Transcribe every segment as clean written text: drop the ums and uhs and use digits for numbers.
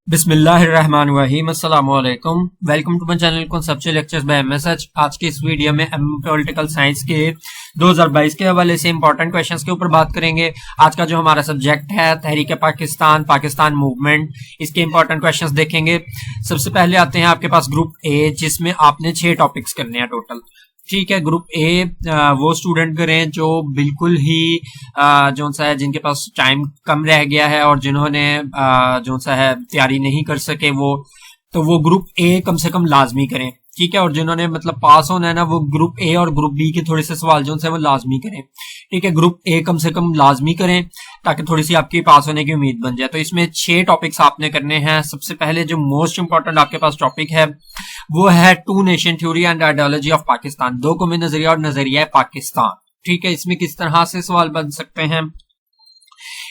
بسم اللہ الرحمن الرحیم، السلام علیکم، welcome to my channel conceptual lectures by MSH۔ آج کے اس ویڈیو میں پولیٹیکل سائنس کے 2022 کے حوالے سے امپورٹنٹ کویشچنز کے اوپر بات کریں گے۔ آج کا جو ہمارا سبجیکٹ ہے تحریک پاکستان موومنٹ، اس کے امپورٹنٹ کویشچنز دیکھیں گے۔ سب سے پہلے آتے ہیں آپ کے پاس گروپ اے، جس میں آپ نے 6 ٹاپکس کرنے ہیں ٹوٹل، ٹھیک ہے۔ گروپ اے وہ اسٹوڈنٹ کریں جو بالکل ہی جو سا ہے جن کے پاس ٹائم کم رہ گیا ہے اور جنہوں نے جو سا ہے تیاری نہیں کر سکے وہ گروپ اے کم سے کم لازمی کریں، ٹھیک ہے۔ اور جنہوں نے مطلب پاس ہونا ہے نا، وہ گروپ اے اور گروپ بی کے تھوڑے سے سوال جو سے وہ لازمی کریں، ٹھیک ہے۔ گروپ اے کم سے کم لازمی کریں تاکہ تھوڑی سی آپ کی پاس ہونے کی امید بن جائے۔ تو اس میں 6 ٹاپکس آپ نے کرنے ہیں۔ سب سے پہلے جو موسٹ امپورٹنٹ آپ کے پاس ٹاپک ہے وہ ہے two nation theory and ideology of Pakistan, دو قومی نظریہ اور نظریہ پاکستان، ٹھیک ہے۔ اس میں کس طرح سے سوال بن سکتے ہیں؟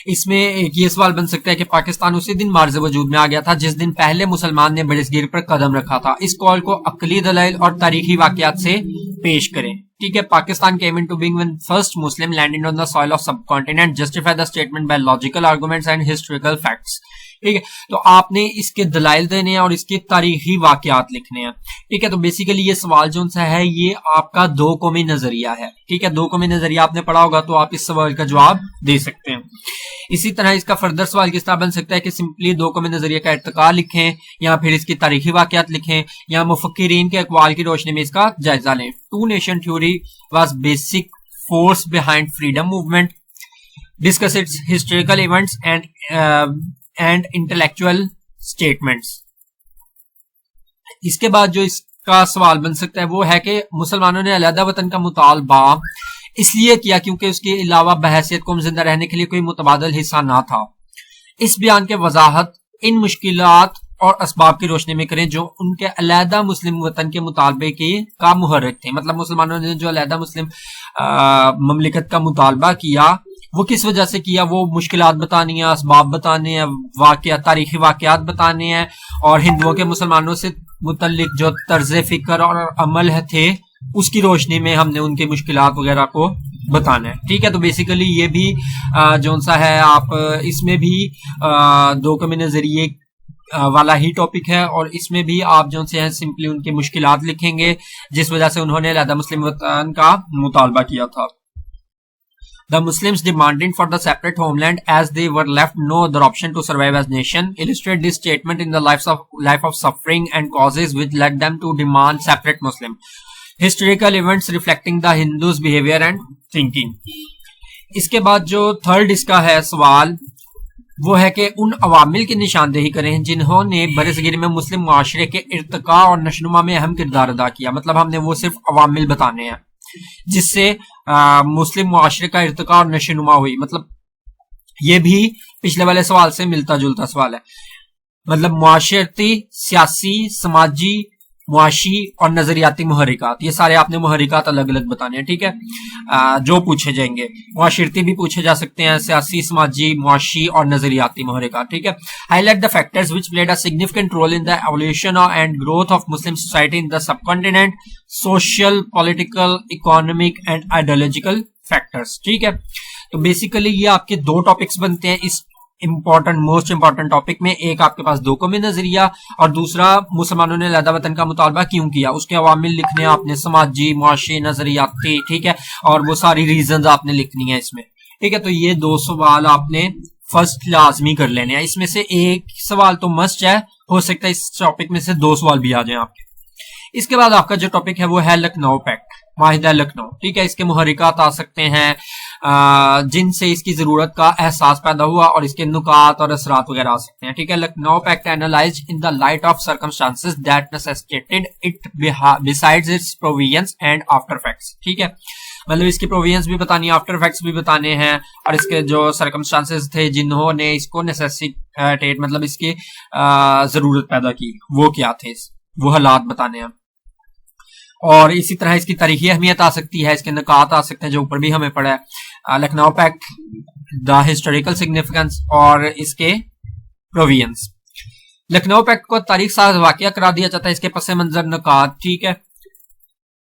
اس میں ایک یہ سوال بن سکتا ہے کہ پاکستان اسی دن معرض وجود میں آ گیا تھا جس دن پہلے مسلمان نے برصغیر پر قدم رکھا تھا۔ اس قول کو عقلی دلائل اور تاریخی واقعات سے پیش کریں، ٹھیک ہے۔ Pakistan came into being when first Muslim landed on the soil of subcontinent, justify the statement by logical arguments and historical facts، ٹھیک ہے۔ تو آپ نے اس کے دلائل دینے ہیں اور اس کے تاریخی واقعات لکھنے ہیں، ٹھیک ہے۔ تو بیسیکلی یہ سوال جو سا ہے یہ آپ کا دو قومی نظریہ ہے، ٹھیک ہے۔ دو قومی نظریہ آپ نے پڑھا ہوگا تو آپ اس سوال کا جواب دے سکتے ہیں۔ اسی طرح اس کا فردر سوال کس طرح بن سکتا ہے کہ سمپلی دو قومی نظریہ کا ارتقاء لکھیں یا پھر اس کی تاریخی واقعات لکھیں یا مفکرین کے اقوال کی روشنی میں اس کا جائزہ لیں۔ Two nation theory was basic force behind freedom movement, discuss its historical events and intellectual statements. اس کے بعد جو اس کا سوال بن سکتا ہے وہ ہے کہ مسلمانوں نے علیحدہ وطن کا مطالبہ اس لیے کیا کیونکہ اس کے علاوہ بحیثیت قوم زندہ رہنے کے لیے کوئی متبادل حصہ نہ تھا۔ اس بیان کے وضاحت ان مشکلات اور اسباب کی روشنی میں کریں جو ان کے علیحدہ مسلم وطن کے مطالبے کا محرک تھے۔ مطلب مسلمانوں نے جو علیحدہ مسلم مملکت کا مطالبہ کیا وہ کس وجہ سے کیا، وہ مشکلات بتانی ہیں، اسباب بتانے ہیں، واقعات، تاریخی واقعات بتانے ہیں، اور ہندوؤں کے مسلمانوں سے متعلق جو طرز فکر اور عمل تھے اس کی روشنی میں ہم نے ان کی مشکلات وغیرہ کو بتانا ہے، ٹھیک ہے۔ تو بیسیکلی یہ بھی جو سا ہے آپ اس میں بھی دو قومی نظریے والا ہی ٹاپک ہے، اور اس میں بھی آپ جو سے ہیں سمپلی ان کی مشکلات لکھیں گے جس وجہ سے انہوں نے علیحدہ مسلم وطن کا مطالبہ کیا تھا۔ The Muslims demanding for the separate homeland as they were left no other option to survive as nation. Illustrate this statement in the life of suffering and causes which led them to demand separate Muslim. Historical events reflecting the Hindus' behavior and thinking. اس کے بعد جو third اس کا ہے سوال وہ ہے کہ ان عوامل کی نشاندہی کریں جنہوں نے برصغیر میں مسلم معاشرے کے ارتقاء اور نشوونما میں اہم کردار ادا کیا۔ مطلب ہم نے وہ صرف عوامل بتانے ہیں جس سے مسلم معاشرے کا ارتقاء اور نشوونما ہوئی۔ مطلب یہ بھی پچھلے والے سوال سے ملتا جلتا سوال ہے۔ مطلب معاشرتی، سیاسی، سماجی، معاشی اور نظریاتی محرکات، یہ سارے آپ نے محرکات الگ الگ بتانے ہیں، ٹھیک ہے، جو پوچھے جائیں گے۔ معاشرتی بھی پوچھے جا سکتے ہیں، سیاسی، سماجی، معاشی اور نظریاتی محرکات، ٹھیک ہے۔ Highlight the factors which played a significant role in the evolution and growth of Muslim society in the subcontinent, social, political, economic and ideological factors، ٹھیک ہے۔ تو بیسیکلی یہ آپ کے دو ٹاپکس بنتے ہیں اس موسٹ امپورٹنٹ ٹاپک میں۔ ایک آپ کے پاس دو قومی نظریہ اور دوسرا مسلمانوں نے علیحدہ وطن کا مطالبہ کیوں کیا، اس کے عوامل لکھنے آپ نے، سماجی، معاشی، نظریاتی، ٹھیک ہے، اور وہ ساری ریزنز آپ نے لکھنی ہے اس میں، ٹھیک ہے۔ تو یہ دو سوال آپ نے فرسٹ لازمی کر لینے ہیں۔ اس میں سے ایک سوال تو مسٹ ہے، ہو سکتا ہے اس ٹاپک میں سے 2 سوال بھی آ جائیں آپ کے۔ اس کے بعد آپ کا جو ٹاپک ہے وہ ہے لکھنؤ پیکٹ، معاہدہ لکھنؤ، ٹھیک ہے۔ اس کے محرکات آ سکتے ہیں جن سے اس کی ضرورت کا احساس پیدا ہوا، اور اس کے نکات اور اثرات وغیرہ آ سکتے ہیں، ٹھیک ہے۔ Lucknow pact analysed in the light of circumstances that necessitated it besides its provisions and after facts, ٹھیک ہے۔ مطلب اس کی پروویژنز بھی بتانی، آفٹر فیکٹس بھی بتانے ہیں، اور اس کے جو سرکمسٹانسز تھے جنہوں نے اس کو نیسیسٹیٹ مطلب اس کی ضرورت پیدا کی وہ کیا تھے، وہ حالات بتانے ہیں۔ اور اسی طرح اس کی تاریخی اہمیت آ سکتی ہے، اس کے نکات آ سکتے ہیں جو اوپر بھی ہمیں پڑھا ہے۔ Lucknow packet, the historical significance اور اس کے پروویژنز۔ لکھنؤ پیکٹ کو تاریخ ساز واقعہ قرار دیا جاتا ہے، اس کے پس منظر، نکات، ٹھیک ہے۔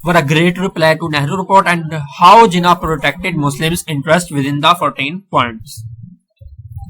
were a great reply to Nehru report and how Jinnah protected Muslims interest within the 14 points।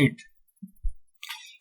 it।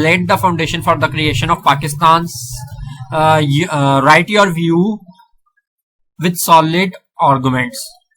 laid the foundation for the creation of Pakistan's write your view with solid arguments,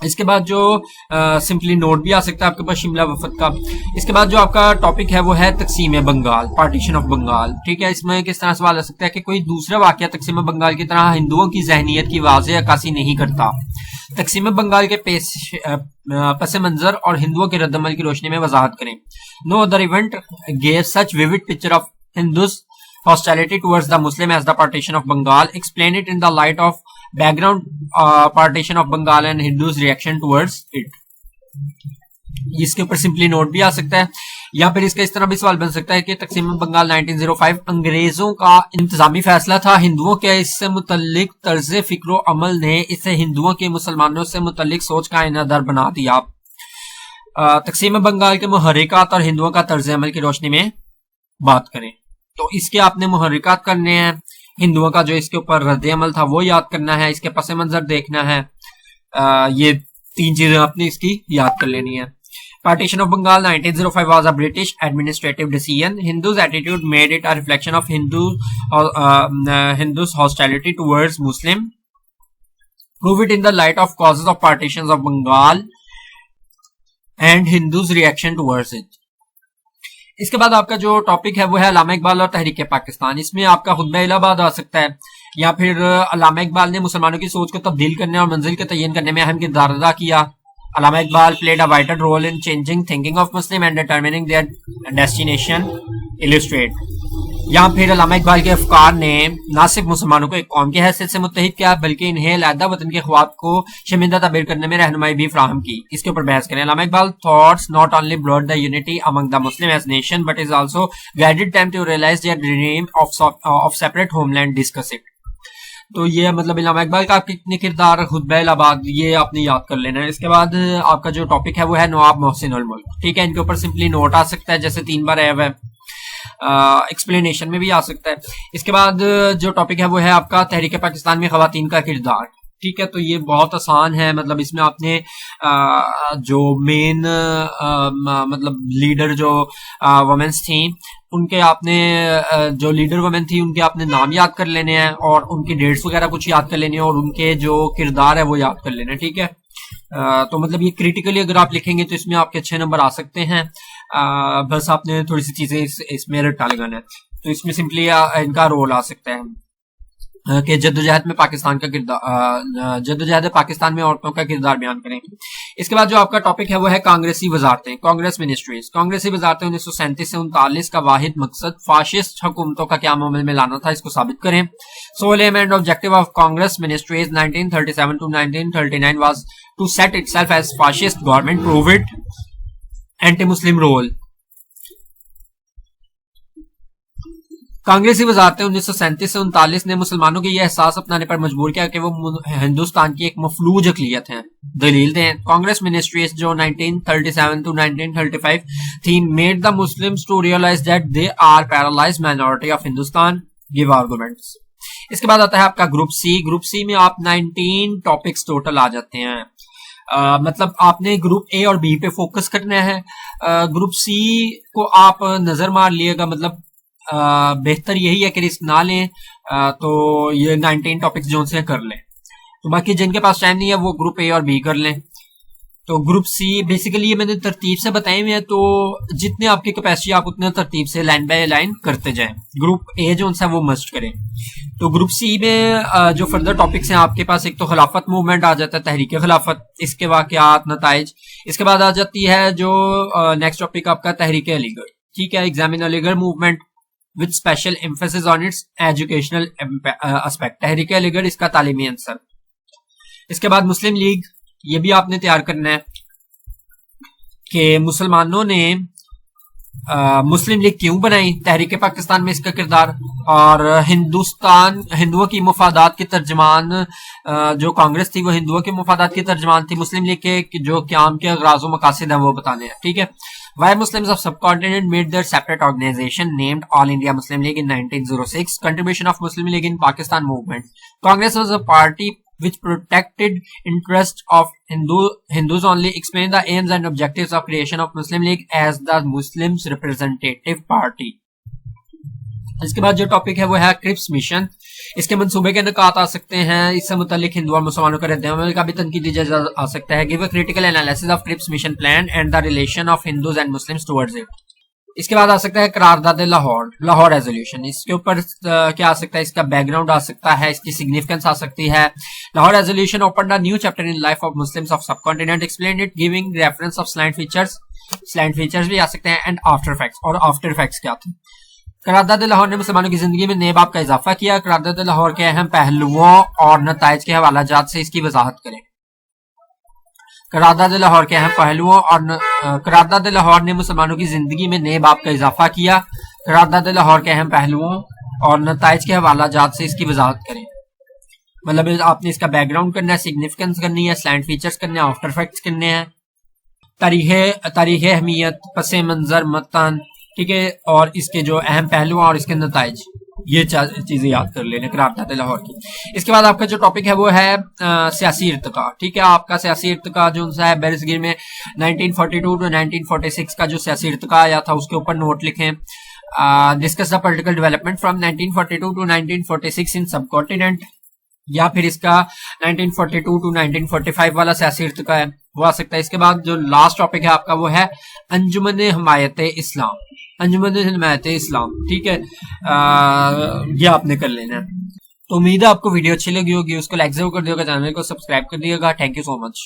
اس کے بعد جو simply note بھی آ سکتا ہے آپ کے پاس شملہ وفد کا. اس کے بعد جو آپ کا ٹاپک ہے وہ ہے تقسیم بنگال، پارٹیشن آف بنگال. ٹھیک ہے، اس میں کس طرح سوال آ سکتا ہے کہ کوئی دوسرا واقعہ تقسیم بنگال کی طرح ہندوؤں کی ذہنیت کی واضح عکاسی نہیں کرتا. تقسیم بنگال کے پس منظر اور ہندوؤں کے رد عمل کی روشنی میں وضاحت کریں. Now other event gave such vivid picture of Hindus hostility towards the Muslim as the partition of Bengal. Explain it in the light of background partition of Bengal and Hindus reaction towards it. اس کے اوپر simply note بھی آ سکتا ہے، یا پھر اس کا اس طرح بھی سوال بن سکتا ہے کہ تقسیم بنگال 1905 انگریزوں کا انتظامی فیصلہ تھا. ہندوؤں کے اس سے متعلق طرز فکر و عمل نے اسے ہندوؤں کے مسلمانوں سے متعلق سوچ کا آئینہ در بنا دیا. تقسیم بنگال کے محرکات اور ہندوؤں کا طرز عمل کی روشنی میں بات کریں. تو اس کے آپ نے محرکات کرنے ہیں، ہندوؤں کا جو اس کے اوپر رد عمل تھا وہ یاد کرنا ہے، اس کے پس منظر دیکھنا ہے. یہ تین چیزیں آپ نے اس کی یاد کر لینی ہے. Partition of Bengal 1905 was a British administrative decision. Hindus' attitude made it a reflection of Hindus' hostility towards Muslim. Prove it in the light of causes of partitions of Bengal and Hindus' reaction towards it. اس کے بعد آپ کا جو topic ہے وہ ہے علامہ اقبال اور تحریک پاکستان. اس میں آپ کا خطبہ الہ آباد آ سکتا ہے، یا پھر علامہ اقبال نے مسلمانوں کی سوچ کو تبدیل کرنے اور منزل کے تعین کرنے میں اہم کردار ادا کیا. علامہ Iqbal played a vital role in changing thinking of Muslim and determining their destination. Illustrate. یہاں پھر علامہ اقبال کے افکار نے نہ صرف مسلمانوں کو ایک قوم کی حیثیت سے متحد کیا بلکہ انہیں علیحدہ وطن کے خواب کو شرمندہ تعبیر کرنے میں رہنمائی بھی فراہم کی. اس کے اوپر بحث کریں. علامہ Iqbal thoughts not only brought the unity among the Muslim as nation but is also guided them to realize their dream of separate homeland. Discuss it. تو یہ مطلب علامہ اقبال کا آپ کے کتنے کردار، خطبہ الہ آباد، یہ آپ نے یاد کر لینا ہے. اس کے بعد آپ کا جو ٹاپک ہے وہ ہے نواب محسن الملک. ٹھیک ہے، ان کے اوپر سمپلی نوٹ آ سکتا ہے جیسے 3 بار آیا ہوا ہے، ایکسپلینیشن میں بھی آ سکتا ہے. اس کے بعد جو ٹاپک ہے وہ ہے آپ کا تحریک پاکستان میں خواتین کا کردار. ٹھیک ہے، تو یہ بہت آسان ہے، مطلب اس میں آپ نے جو مین مطلب لیڈر جو وومنس تھیں ان کے آپ نے جو لیڈر وومن تھی ان کے آپ نے نام یاد کر لینے ہیں اور ان کی ڈیٹس وغیرہ کچھ یاد کر لینے ہیں اور ان کے جو کردار ہے وہ یاد کر لینے ہیں. ٹھیک ہے، تو مطلب یہ کریٹیکلی اگر آپ لکھیں گے تو اس میں آپ کے اچھے نمبر آ سکتے ہیں. بس آپ نے تھوڑی سی چیزیں اس میں رٹا لگانا ہے. تو اس میں سمپلی ان کا رول آ سکتا ہے کہ جدوجہد میں پاکستان کا کردار، جدوجہد پاکستان میں عورتوں کا کردار بیان کریں. اس کے بعد جو آپ کا ٹاپک ہے وہ ہے کانگریسی وزارتیں، کانگریس منسٹریز. کانگریسی وزارتیں 1937 سے 1939 کا واحد مقصد فاشسٹ حکومتوں کا قیام عمل میں لانا تھا، اس کو ثابت کریں. سول aim and objective of Congress ministries 1937 to 1939 was to set itself as fascist government. Prove it. Anti Muslim rule. کانگریسی وزارتیں 1937 سے 1939 نے مسلمانوں کے یہ احساس اپنانے پر مجبور کیا کہ وہ ہندوستان کی ایک مفلوج اقلیت ہیں. دلیل دیں. کانگریس منسٹریز جو 1937 to 1935 تھی made the Muslims to realize that they are paralyzed minority of Hindustan. Give arguments. اس کے بعد آتا ہے آپ کا گروپ سی. گروپ سی میں آپ 19 ٹاپکس ٹوٹل آ جاتے ہیں. مطلب آپ نے گروپ اے اور بی پہ فوکس کرنا ہے. گروپ سی کو آپ نظر مار لیے گا، مطلب بہتر یہی ہے کہ رسک نہ لیں. تو یہ 19 ٹاپکس جو سے کر لیں. تو باقی جن کے پاس ٹائم نہیں ہے وہ گروپ اے اور بی کر لیں. تو گروپ سی بیسیکلی یہ میں نے ترتیب سے بتائے ہوئے ہیں، تو جتنے آپ کی کیپیسٹی آپ اتنے ترتیب سے لائن بائی لائن کرتے جائیں. گروپ اے جو ہے وہ مسٹ کریں. تو گروپ سی میں جو فردر ٹاپکس ہیں آپ کے پاس، ایک تو خلافت موومنٹ آ جاتا ہے، تحریک خلافت، اس کے واقعات، نتائج. اس کے بعد آ جاتی ہے جو نیکسٹ ٹاپک آپ کا تحریک علی گڑھ. ٹھیک ہے، ایگزامن علی گڑھ movement with special emphasis on its educational aspect. تحریک علی گڑھ اس کا تعلیمی عنصر. اس کے بعد مسلم لیگ، یہ بھی آپ نے تیار کرنا ہے کہ مسلمانوں نے مسلم لیگ کیوں بنائی، تحریک پاکستان میں اس کا کردار، اور ہندوؤں کی مفادات کے ترجمان جو کانگریس تھی وہ ہندوؤں کے مفادات کی ترجمان تھی. مسلم لیگ کے جو قیام کے اغراض و مقاصد ہیں وہ بتانے ہیں. ٹھیک ہے. Why Muslims of subcontinent made their separate organization named All India Muslim League in 1906. Contribution of Muslim League in Pakistan movement. Congress was a party which protected interest of Hindus only. Explain the aims and objectives of creation of Muslim League as the Muslims representative party. اس کے بعد جو topic ہے وہ ہے کرپس mission. اس کے منصوبے کے نکات آ سکتے ہیں. اس سے متعلق ہندو اور مسلمانوں کا رد عمل کا بھی تنقیدی جائزہ آ سکتا ہے. Give a critical analysis of Cripps mission plan and the relation of Hindus and Muslims towards it. اس کے بعد آ سکتا ہے قرارداد لاہور ریزولوشن. اس کے اوپر کیا آ سکتا ہے, اس کا بیک گراؤنڈ آ سکتا ہے, اس کی سگنیفیکینس آ سکتی ہے. Lahore resolution opened a new chapter in life of Muslims of subcontinent, explained it giving reference of salient features بھی آ سکتے ہیں, اینڈ آفٹر فیکٹس. اور آفٹر فیکٹس کیا تھے؟ قرارداد لاہور نے مسلمانوں کی زندگی میں نئے باب کا اضافہ کیا. قرارداد لاہور کے اہم پہلوؤں اور نتائج کے حوالہ جات سے اس کی وضاحت کریں. قرارداد لاہور کے اہم پہلوؤں اور قرارداد لاہور نے مسلمانوں کی زندگی میں نئے باب کا اضافہ کیا. قرارداد لاہور کے اہم پہلوؤں اور نتائج کے حوالہ جات سے اس کی وضاحت کریں. مطلب آپ نے اس کا بیک گراؤنڈ کرنا ہے, سگنیفیکینس کرنی ہے, سلائنٹ فیچرز کرنے ہیں, آفٹر فیکٹس کرنے ہیں, تاریخ اہمیت, پس منظر, متن, ٹھیک ہے, اور اس کے جو اہم پہلو اور اس کے نتائج, یہ چیزیں یاد کر لینا قرارداد لاہور کی. اس کے بعد آپ کا جو ٹاپک ہے وہ ہے سیاسی ارتقاء. ٹھیک ہے, آپ کا سیاسی ارتقاء جو ہے برصغیر میں 1942 ٹو 1946 کا جو سیاسی ارتقاء آیا تھا اس کے اوپر نوٹ لکھیں. Discuss the political development from 1942 to 1946 in subcontinent, یا پھر اس کا 1942 ٹو 1945 والا سیاسی ارتقاء ہے وہ آ سکتا ہے. اس کے بعد جو لاسٹ ٹاپک ہے آپ کا وہ ہے انجمن حمایت اسلام. انجمن حمایت اسلام, ٹھیک ہے, یہ آپ نے کر لینا ہے. تو امید ہے آپ کو ویڈیو اچھی لگی ہوگی, اس کو لائک ضرور کر دیے گا, چینل کو سبسکرائب کر دیے گا. Thank you so much.